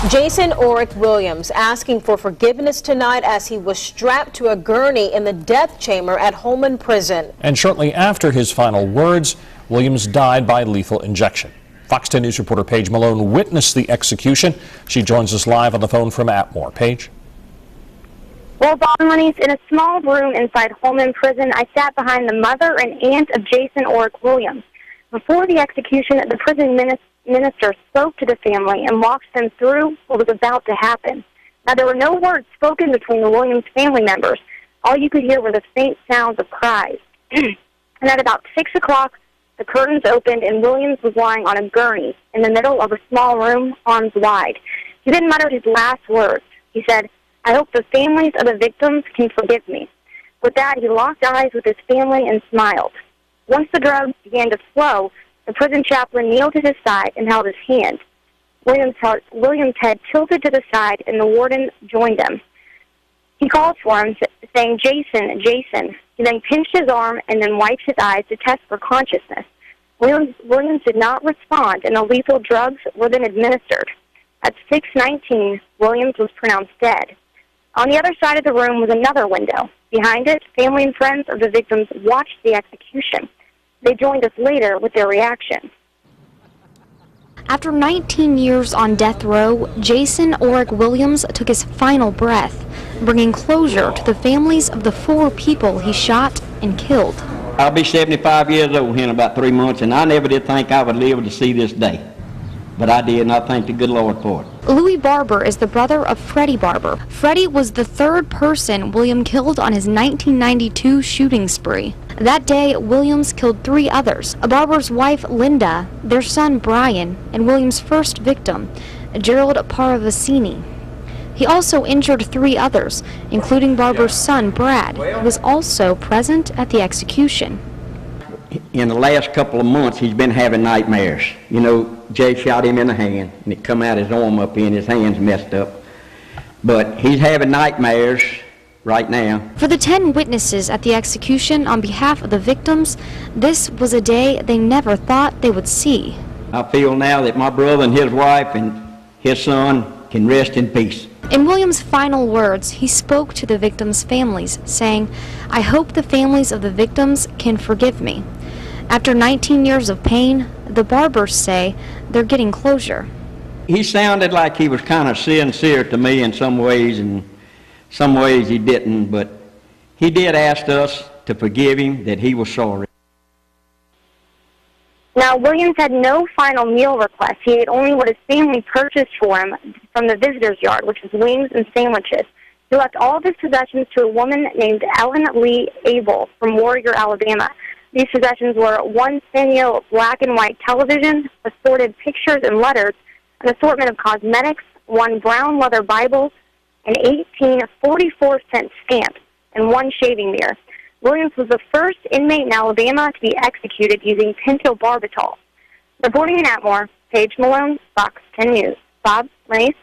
Jason Oric Williams asking for forgiveness tonight as he was strapped to a gurney in the death chamber at Holman Prison. And shortly after his final words, Williams died by lethal injection. Fox 10 News reporter Paige Malone witnessed the execution. She joins us live on the phone from Atmore. Paige? Well, Bob Moniz, in a small room inside Holman Prison, I sat behind the mother and aunt of Jason Oric Williams. Before the execution, the prison minister spoke to the family and walked them through what was about to happen. Now, there were no words spoken between the Williams family members. All you could hear were the faint sounds of cries. And at about 6 o'clock, the curtains opened and Williams was lying on a gurney in the middle of a small room, arms wide. He then muttered his last words. He said, "I hope the families of the victims can forgive me." With that, he locked eyes with his family and smiled. Once the drugs began to flow, the prison chaplain kneeled at his side and held his hand. Williams' head tilted to the side, and the warden joined him. He called for him, saying, "Jason, Jason." He then pinched his arm and then wiped his eyes to test for consciousness. Williams did not respond, and the lethal drugs were then administered. At 6:19, Williams was pronounced dead. On the other side of the room was another window. Behind it, family and friends of the victims watched the execution. They joined us later with their reaction. After 19 years on death row, Jason Oric Williams took his final breath, bringing closure to the families of the 4 people he shot and killed. I'll be 75 years old here in about 3 months, and I never did think I would live to see this day. But I did, and I thank the good Lord for it. Louis Barber is the brother of Freddie Barber. Freddie was the 3rd person William killed on his 1992 shooting spree. That day, Williams killed 3 others: Barber's wife, Linda, their son, Brian, and Williams' first victim, Gerald Paravicini. He also injured 3 others, including Barber's son, Brad, who was also present at the execution. In the last couple of months, he's been having nightmares. You know, Jay shot him in the hand, and it come out his arm up in, his hand's messed up. But he's having nightmares right now. For the 10 witnesses at the execution on behalf of the victims, this was a day they never thought they would see. I feel now that my brother and his wife and his son can rest in peace. In Williams' final words, he spoke to the victims' families, saying, "I hope the families of the victims can forgive me." After 19 years of pain, the Barbers say they're getting closure. He sounded like he was kind of sincere to me in some ways, and some ways he didn't, but he did ask us to forgive him, that he was sorry. Now, Williams had no final meal request. He ate only what his family purchased for him from the visitor's yard, which was wings and sandwiches. He left all of his possessions to a woman named Ellen Lee Abel from Warrior, Alabama. These possessions were one Sanyo black and white television, assorted pictures and letters, an assortment of cosmetics, 1 brown leather Bible, and 18 44-cent stamps, and 1 shaving mirror. Williams was the first inmate in Alabama to be executed using pentobarbital. Reporting in Atmore, Paige Malone, Fox 10 News. Bob, Renee?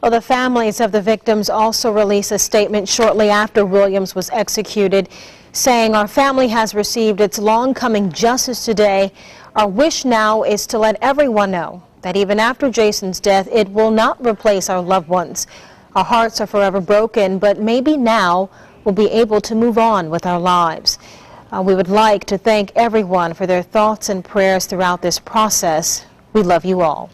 Well, the families of the victims also released a statement shortly after Williams was executed, saying, "Our family has received its long-coming justice today. Our wish now is to let everyone know that even after Jason's death, it will not replace our loved ones. Our hearts are forever broken, but maybe now we'll be able to move on with our lives." We would like to thank everyone for their thoughts and prayers throughout this process. We love you all.